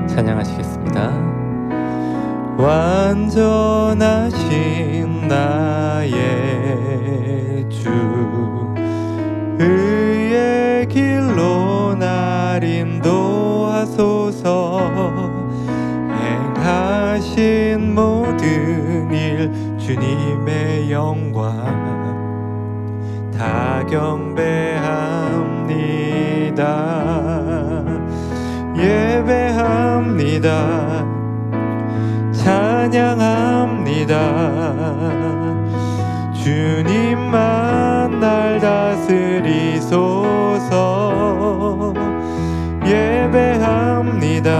찬양하시겠습니다. 완전하신 나의 주, 의의 길로 날 인도하소서. 행하신 모든 일 주님의 영광 다 경배합니다. 예배합니다. 찬양합니다. 주님만 날 다스리소서. 예배합니다.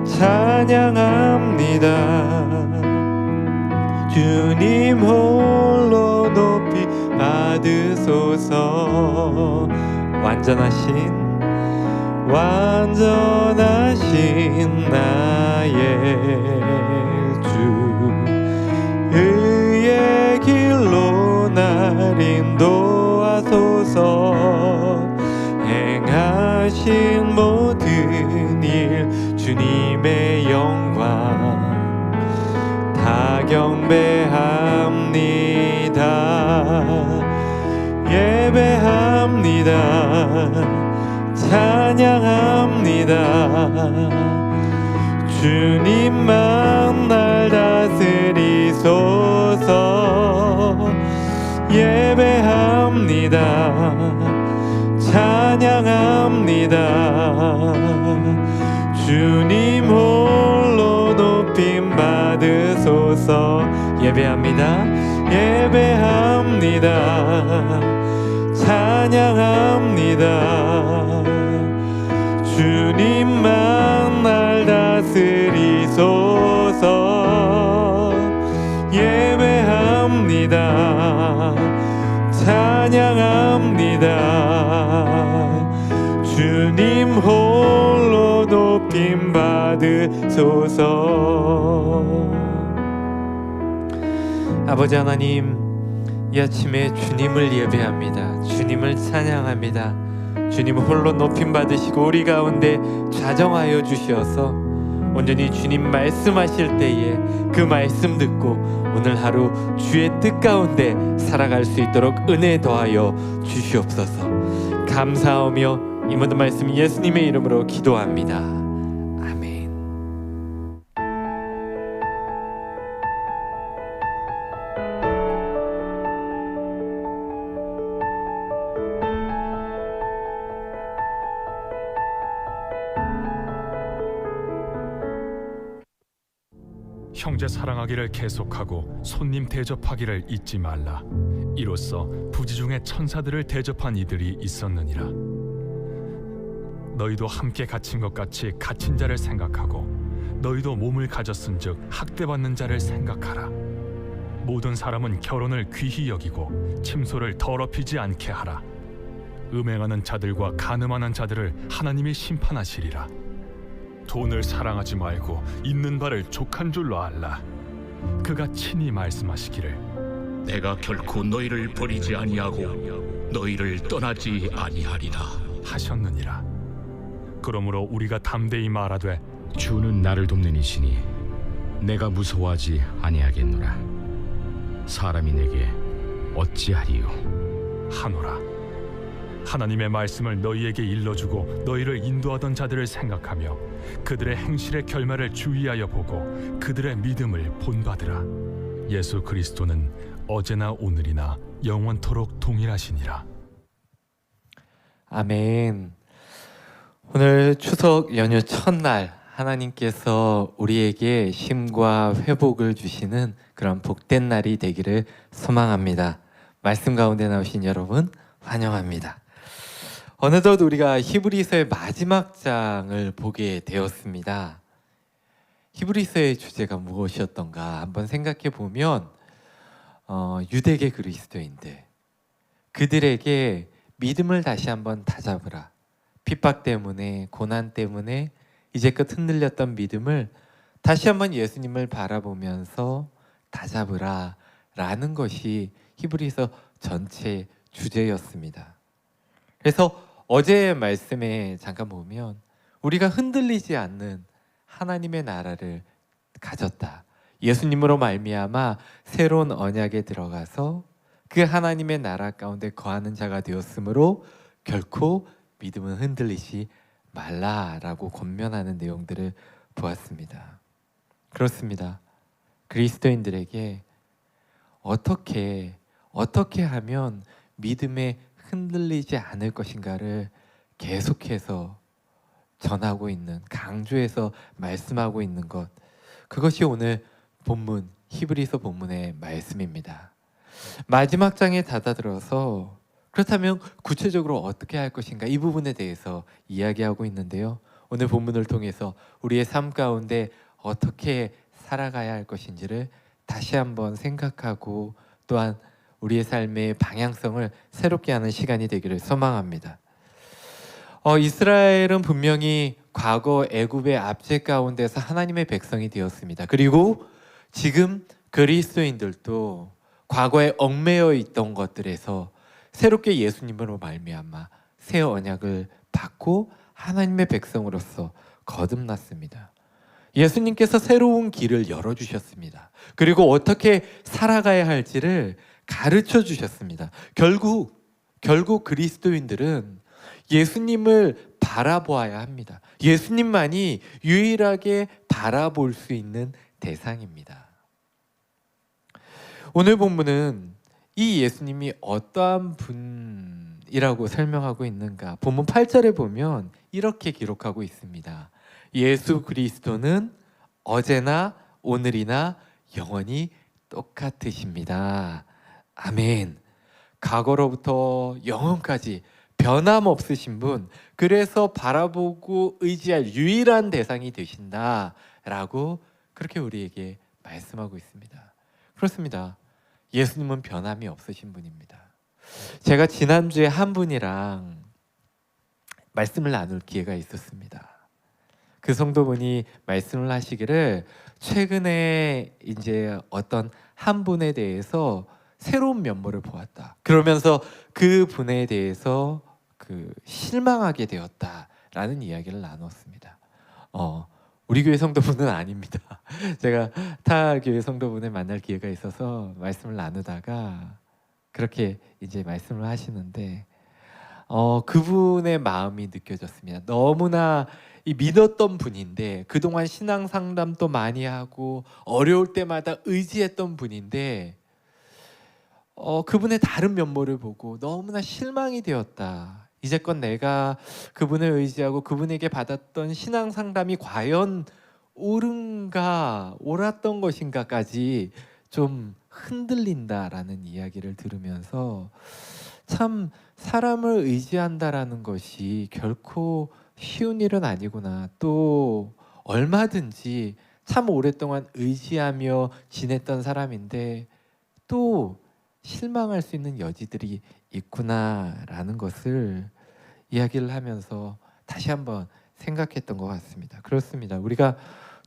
찬양합니다. 주님 홀로 높이 받으소서. 완전하신 나의 주, 의의 길로 날 인도하소서. 행하신 모든 일 주님의 영광 다 경배합니다. 예배합니다. 찬양합니다. 주님만 날 다스리소서. 예배합니다. 찬양합니다. 주님 홀로 높임 받으소서. 예배합니다. 예배합니다. 찬양합니다. 주님만 날 다스리소서. 예배합니다. 찬양합니다. 주님 홀로 높임 받으소서. 아버지 하나님, 이 아침에 주님을 예배합니다. 주님을 찬양합니다. 주님 홀로 높임 받으시고 우리 가운데 좌정하여 주시어서 온전히 주님 말씀하실 때에 그 말씀 듣고 오늘 하루 주의 뜻 가운데 살아갈 수 있도록 은혜 더하여 주시옵소서. 감사하며 이 모든 말씀 예수님의 이름으로 기도합니다. 아멘. 형제 사랑하기를 계속하고 손님 대접하기를 잊지 말라. 이로써 부지 중에 천사들을 대접한 이들이 있었느니라. 너희도 함께 갇힌 것 같이 갇힌 자를 생각하고 너희도 몸을 가졌은즉 학대받는 자를 생각하라. 모든 사람은 결혼을 귀히 여기고 침소를 더럽히지 않게 하라. 음행하는 자들과 간음하는 자들을 하나님이 심판하시리라. 돈을 사랑하지 말고 있는 바를 족한 줄로 알라. 그가 친히 말씀하시기를 내가 결코 너희를 버리지 아니하고 너희를 떠나지 아니하리라 하셨느니라. 그러므로 우리가 담대히 말하되 주는 나를 돕는 이시니 내가 무서워하지 아니하겠노라. 사람이 내게 어찌하리요 하노라. 하나님의 말씀을 너희에게 일러주고 너희를 인도하던 자들을 생각하며 그들의 행실의 결말을 주의하여 보고 그들의 믿음을 본받으라. 예수 그리스도는 어제나 오늘이나 영원토록 동일하시니라. 아멘. 오늘 추석 연휴 첫날 하나님께서 우리에게 쉼과 회복을 주시는 그런 복된 날이 되기를 소망합니다. 말씀 가운데 나오신 여러분 환영합니다. 어느덧 우리가 히브리서의 마지막 장을 보게 되었습니다. 히브리서의 주제가 무엇이었던가 한번 생각해 보면 유대계 그리스도인들, 그들에게 믿음을 다시 한번 다잡으라. 핍박 때문에, 고난 때문에 이제껏 흔들렸던 믿음을 다시 한번 예수님을 바라보면서 다잡으라 라는 것이 히브리서 전체 주제였습니다. 그래서 어제의 말씀에 잠깐 보면 우리가 흔들리지 않는 하나님의 나라를 가졌다. 예수님으로 말미암아 새로운 언약에 들어가서 그 하나님의 나라 가운데 거하는 자가 되었으므로 결코 믿음은 흔들리지 말라라고 권면하는 내용들을 보았습니다. 그렇습니다. 그리스도인들에게 어떻게 하면 믿음에 흔들리지 않을 것인가를 계속해서 전하고 있는, 강조해서 말씀하고 있는 것, 그것이 오늘 본문, 히브리서 본문의 말씀입니다. 마지막 장에 다다들어서 그렇다면 구체적으로 어떻게 할 것인가, 이 부분에 대해서 이야기하고 있는데요. 오늘 본문을 통해서 우리의 삶 가운데 어떻게 살아가야 할 것인지를 다시 한번 생각하고 또한 우리의 삶의 방향성을 새롭게 하는 시간이 되기를 소망합니다. 이스라엘은 분명히 과거 애굽의 압제 가운데서 하나님의 백성이 되었습니다. 그리고 지금 그리스도인들도 과거에 얽매여 있던 것들에서 새롭게 예수님으로 말미암아 새 언약을 받고 하나님의 백성으로서 거듭났습니다. 예수님께서 새로운 길을 열어주셨습니다. 그리고 어떻게 살아가야 할지를 가르쳐 주셨습니다. 결국 그리스도인들은 예수님을 바라보아야 합니다. 예수님만이 유일하게 바라볼 수 있는 대상입니다. 오늘 본문은 이 예수님이 어떠한 분이라고 설명하고 있는가? 본문 8절에 보면 이렇게 기록하고 있습니다. 예수 그리스도는 어제나 오늘이나 영원히 똑같으십니다. 아멘. 과거로부터 영원까지 변함없으신 분, 그래서 바라보고 의지할 유일한 대상이 되신다라고 그렇게 우리에게 말씀하고 있습니다. 그렇습니다. 예수님은 변함이 없으신 분입니다. 제가 지난주에 한 분이랑 말씀을 나눌 기회가 있었습니다. 그 성도분이 말씀을 하시기를 최근에 이제 어떤 한 분에 대해서 새로운 면모를 보았다. 그러면서 그 분에 대해서 실망하게 되었다라는 이야기를 나눴습니다. 우리 교회 성도분은 아닙니다. 제가 타 교회 성도분을 만날 기회가 있어서 말씀을 나누다가 그렇게 이제 말씀을 하시는데 그분의 마음이 느껴졌습니다. 너무나 믿었던 분인데 그동안 신앙 상담도 많이 하고 어려울 때마다 의지했던 분인데 그분의 다른 면모를 보고 너무나 실망이 되었다. 이제껏 내가 그분을 의지하고 그분에게 받았던 신앙 상담이 과연 옳았던 것인가까지 좀 흔들린다라는 이야기를 들으면서 참 사람을 의지한다라는 것이 결코 쉬운 일은 아니구나. 또 얼마든지 참 오랫동안 의지하며 지냈던 사람인데 또 실망할 수 있는 여지들이 있구나라는 것을 이야기를 하면서 다시 한번 생각했던 것 같습니다. 그렇습니다. 우리가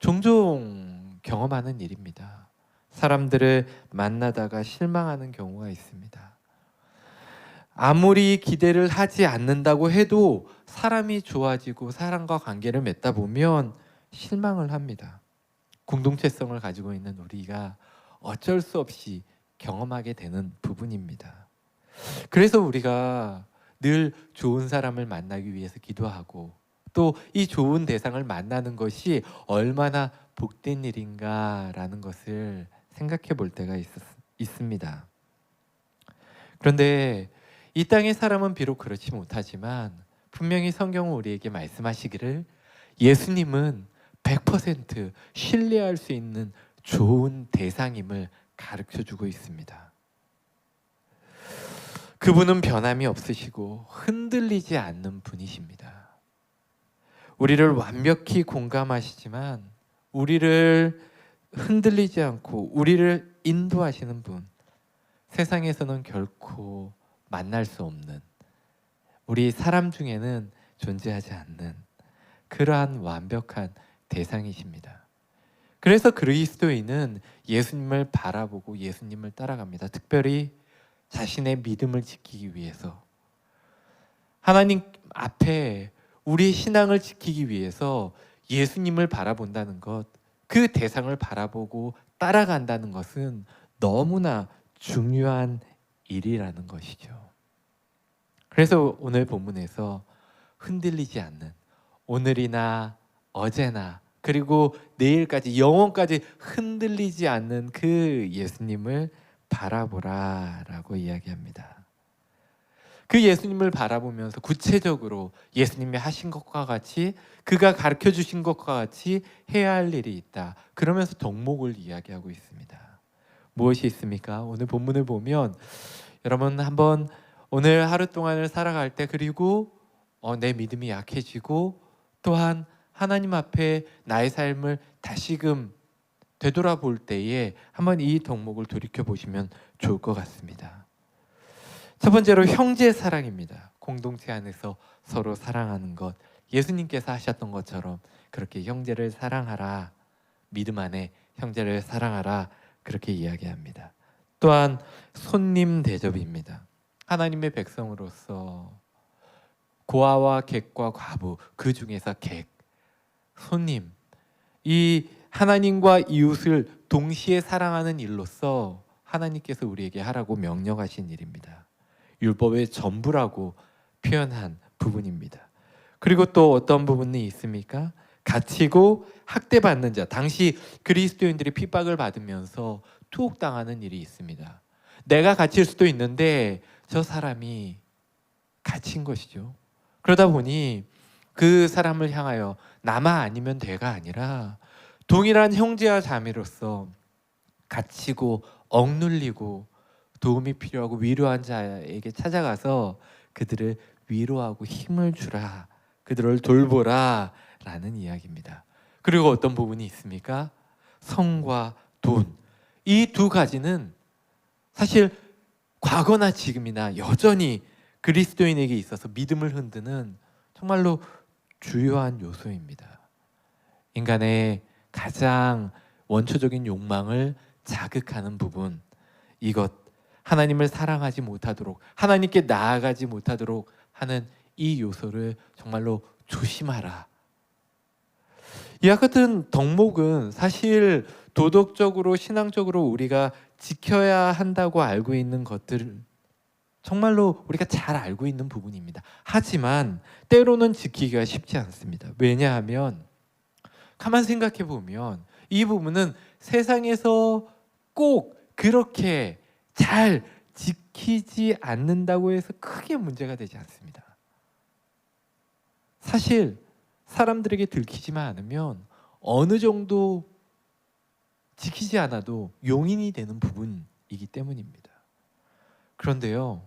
종종 경험하는 일입니다. 사람들을 만나다가 실망하는 경우가 있습니다. 아무리 기대를 하지 않는다고 해도 사람이 좋아지고 사람과 관계를 맺다 보면 실망을 합니다. 공동체성을 가지고 있는 우리가 어쩔 수 없이 경험하게 되는 부분입니다. 그래서 우리가 늘 좋은 사람을 만나기 위해서 기도하고 또 이 좋은 대상을 만나는 것이 얼마나 복된 일인가라는 것을 생각해 볼 때가 있습니다. 그런데 이 땅의 사람은 비록 그렇지 못하지만 분명히 성경은 우리에게 말씀하시기를 예수님은 100% 신뢰할 수 있는 좋은 대상임을 가르쳐주고 있습니다. 그분은 변함이 없으시고 흔들리지 않는 분이십니다. 우리를 완벽히 공감하시지만 우리를 흔들리지 않고 우리를 인도하시는 분, 세상에서는 결코 만날 수 없는, 우리 사람 중에는 존재하지 않는 그러한 완벽한 대상이십니다. 그래서 그리스도인은 예수님을 바라보고 예수님을 따라갑니다. 특별히 자신의 믿음을 지키기 위해서, 하나님 앞에 우리의 신앙을 지키기 위해서 예수님을 바라본다는 것, 그 대상을 바라보고 따라간다는 것은 너무나 중요한 일이라는 것이죠. 그래서 오늘 본문에서 흔들리지 않는, 오늘이나 어제나 그리고 내일까지 영원까지 흔들리지 않는 그 예수님을 바라보라라고 이야기합니다. 그 예수님을 바라보면서 구체적으로 예수님이 하신 것과 같이, 그가 가르쳐 주신 것과 같이 해야 할 일이 있다. 그러면서 덕목을 이야기하고 있습니다. 무엇이 있습니까? 오늘 본문을 보면 여러분 한번 오늘 하루 동안을 살아갈 때, 그리고 내 믿음이 약해지고 또한 하나님 앞에 나의 삶을 다시금 되돌아볼 때에 한번 이 덕목을 돌이켜보시면 좋을 것 같습니다. 첫 번째로 형제 사랑입니다. 공동체 안에서 서로 사랑하는 것, 예수님께서 하셨던 것처럼 그렇게 형제를 사랑하라, 믿음 안에 형제를 사랑하라, 그렇게 이야기합니다. 또한 손님 대접입니다. 하나님의 백성으로서 고아와 객과 과부, 그 중에서 객, 손님, 이 하나님과 이웃을 동시에 사랑하는 일로서 하나님께서 우리에게 하라고 명령하신 일입니다. 율법의 전부라고 표현한 부분입니다. 그리고 또 어떤 부분이 있습니까? 갇히고 학대받는 자, 당시 그리스도인들이 핍박을 받으면서 투옥당하는 일이 있습니다. 내가 갇힐 수도 있는데 저 사람이 갇힌 것이죠. 그러다 보니 그 사람을 향하여 나만 아니면 돼가 아니라 동일한 형제와 자매로서 갇히고 억눌리고 도움이 필요하고 위로한 자에게 찾아가서 그들을 위로하고 힘을 주라, 그들을 돌보라 라는 이야기입니다. 그리고 어떤 부분이 있습니까? 성과 돈, 이 두 가지는 사실 과거나 지금이나 여전히 그리스도인에게 있어서 믿음을 흔드는 정말로 주요한 요소입니다. 인간의 가장 원초적인 욕망을 자극하는 부분, 이것, 하나님을 사랑하지 못하도록, 하나님께 나아가지 못하도록 하는 이 요소를 정말로 조심하라. 이와 같은 덕목은 사실 도덕적으로, 신앙적으로 우리가 지켜야 한다고 알고 있는 것들, 정말로 우리가 잘 알고 있는 부분입니다. 하지만 때로는 지키기가 쉽지 않습니다. 왜냐하면 가만 생각해 보면 이 부분은 세상에서 꼭 그렇게 잘 지키지 않는다고 해서 크게 문제가 되지 않습니다. 사실 사람들에게 들키지만 않으면 어느 정도 지키지 않아도 용인이 되는 부분이기 때문입니다. 그런데요,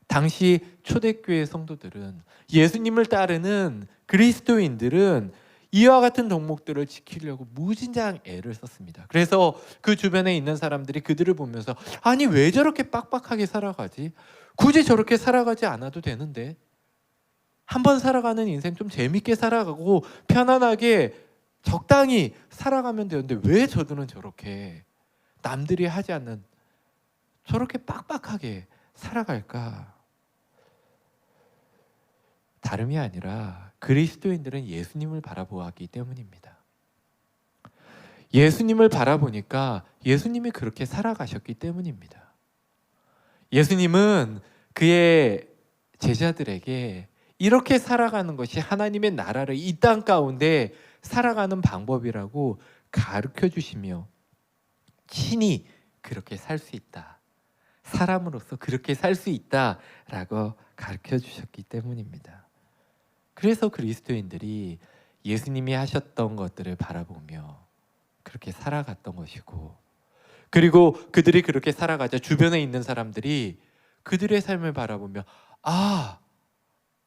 당시 초대교회 성도들은, 예수님을 따르는 그리스도인들은 이와 같은 덕목들을 지키려고 무진장 애를 썼습니다. 그래서 그 주변에 있는 사람들이 그들을 보면서 아니 왜 저렇게 빡빡하게 살아가지? 굳이 저렇게 살아가지 않아도 되는데, 한번 살아가는 인생 좀 재밌게 살아가고 편안하게 적당히 살아가면 되는데 왜 저들은 저렇게 남들이 하지 않는 저렇게 빡빡하게 살아갈까? 다름이 아니라 그리스도인들은 예수님을 바라보았기 때문입니다. 예수님을 바라보니까 예수님이 그렇게 살아가셨기 때문입니다. 예수님은 그의 제자들에게 이렇게 살아가는 것이 하나님의 나라를 이 땅 가운데 살아가는 방법이라고 가르쳐 주시며 친히 그렇게 살 수 있다, 사람으로서 그렇게 살 수 있다라고 가르쳐 주셨기 때문입니다. 그래서 그리스도인들이 예수님이 하셨던 것들을 바라보며 그렇게 살아갔던 것이고, 그리고 그들이 그렇게 살아가자 주변에 있는 사람들이 그들의 삶을 바라보며 아,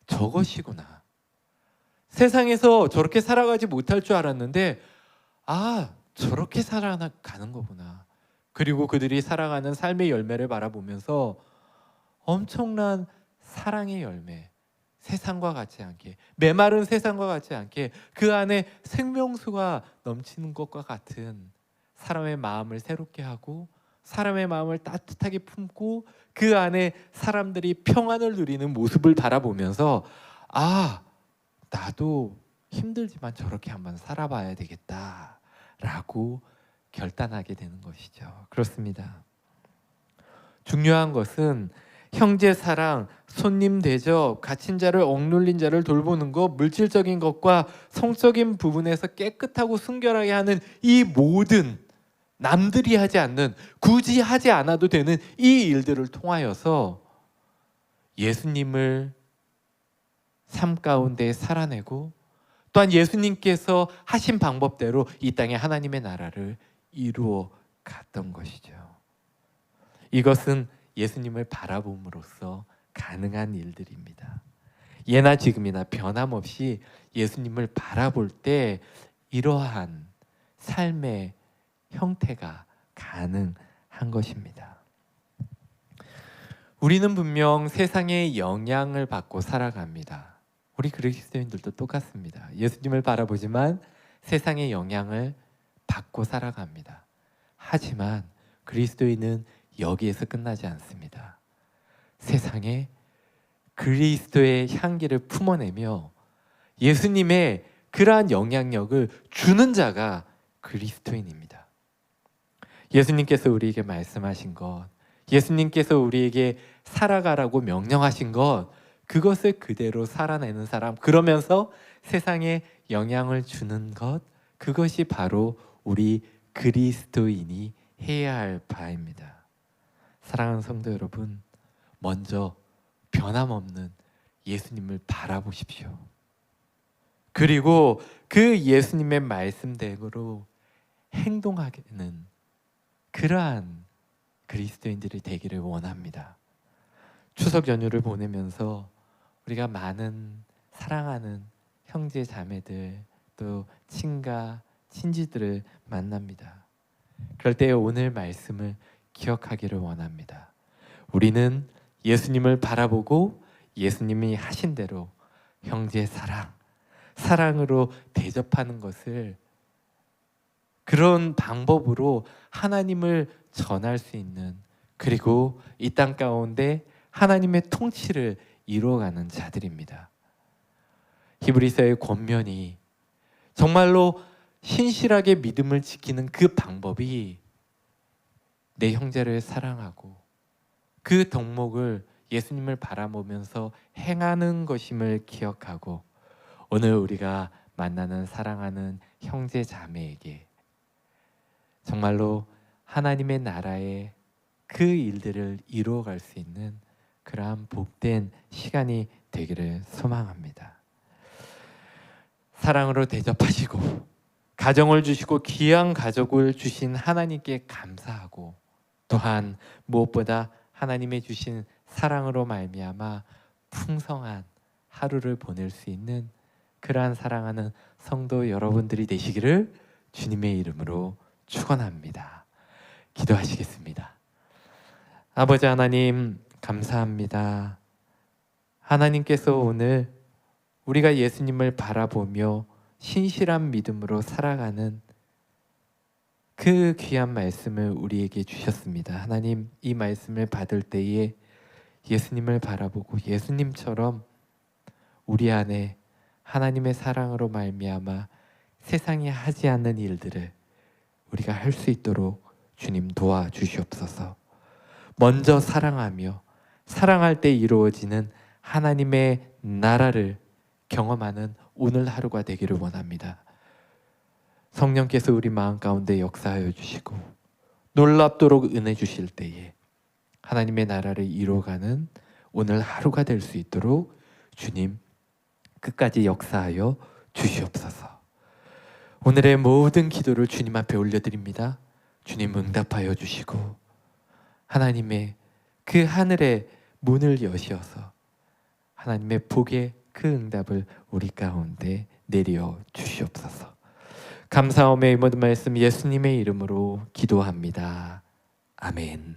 저것이구나. 세상에서 저렇게 살아가지 못할 줄 알았는데 아, 저렇게 살아가는 거구나. 그리고 그들이 살아가는 삶의 열매를 바라보면서 엄청난 사랑의 열매, 세상과 같지 않게, 메마른 세상과 같지 않게 그 안에 생명수가 넘치는 것과 같은 사람의 마음을 새롭게 하고 사람의 마음을 따뜻하게 품고 그 안에 사람들이 평안을 누리는 모습을 바라보면서 아, 나도 힘들지만 저렇게 한번 살아봐야 되겠다라고 결단하게 되는 것이죠. 그렇습니다. 중요한 것은 형제 사랑, 손님 대접, 갇힌 자를 억눌린 자를 돌보는 것, 물질적인 것과 성적인 부분에서 깨끗하고 순결하게 하는 이 모든 남들이 하지 않는, 굳이 하지 않아도 되는 이 일들을 통하여서 예수님을 삶 가운데 살아내고 또한 예수님께서 하신 방법대로 이 땅에 하나님의 나라를 이루어 갔던 것이죠. 이것은 예수님을 바라봄으로써 가능한 일들입니다. 예나 지금이나 변함없이 예수님을 바라볼 때 이러한 삶의 형태가 가능한 것입니다. 우리는 분명 세상의 영향을 받고 살아갑니다. 우리 그리스도인들도 똑같습니다. 예수님을 바라보지만 세상의 영향을 받고 살아갑니다. 하지만 그리스도인은 여기에서 끝나지 않습니다. 세상에 그리스도의 향기를 품어내며 예수님의 그러한 영향력을 주는 자가 그리스도인입니다. 예수님께서 우리에게 말씀하신 것, 예수님께서 우리에게 살아가라고 명령하신 것, 그것을 그대로 살아내는 사람, 그러면서 세상에 영향을 주는 것, 그것이 바로 우리 그리스도인이 해야 할 바입니다. 사랑하는 성도 여러분, 먼저 변함없는 예수님을 바라보십시오. 그리고 그 예수님의 말씀대로 행동하는 그러한 그리스도인들이 되기를 원합니다. 추석 연휴를 보내면서 우리가 많은 사랑하는 형제 자매들 또 친가 친지들을 만납니다. 그럴 때 오늘 말씀을 기억하기를 원합니다. 우리는 예수님을 바라보고 예수님이 하신 대로 형제 사랑으로 대접하는 것을, 그런 방법으로 하나님을 전할 수 있는, 그리고 이 땅 가운데 하나님의 통치를 이루어가는 자들입니다. 히브리서의 권면이 정말로 신실하게 믿음을 지키는 그 방법이 내 형제를 사랑하고 그 덕목을 예수님을 바라보면서 행하는 것임을 기억하고 오늘 우리가 만나는 사랑하는 형제 자매에게 정말로 하나님의 나라의 그 일들을 이루어갈 수 있는 그러한 복된 시간이 되기를 소망합니다. 사랑으로 대접하시고 가정을 주시고 귀한 가족을 주신 하나님께 감사하고 또한 무엇보다 하나님의 주신 사랑으로 말미암아 풍성한 하루를 보낼 수 있는 그러한 사랑하는 성도 여러분들이 되시기를 주님의 이름으로 축원합니다. 기도하시겠습니다. 아버지 하나님 감사합니다. 하나님께서 오늘 우리가 예수님을 바라보며 신실한 믿음으로 살아가는 그 귀한 말씀을 우리에게 주셨습니다. 하나님, 이 말씀을 받을 때에 예수님을 바라보고 예수님처럼 우리 안에 하나님의 사랑으로 말미암아 세상이 하지 않는 일들을 우리가 할 수 있도록 주님 도와주시옵소서. 먼저 사랑하며 사랑할 때 이루어지는 하나님의 나라를 경험하는 오늘 하루가 되기를 원합니다. 성령께서 우리 마음 가운데 역사하여 주시고 놀랍도록 은혜 주실 때에 하나님의 나라를 이루어가는 오늘 하루가 될 수 있도록 주님 끝까지 역사하여 주시옵소서. 오늘의 모든 기도를 주님 앞에 올려드립니다. 주님 응답하여 주시고 하나님의 그 하늘의 문을 여시어서 하나님의 복의 그 응답을 우리 가운데 내려 주시옵소서. 감사함에 이 모든 말씀 예수님의 이름으로 기도합니다. 아멘.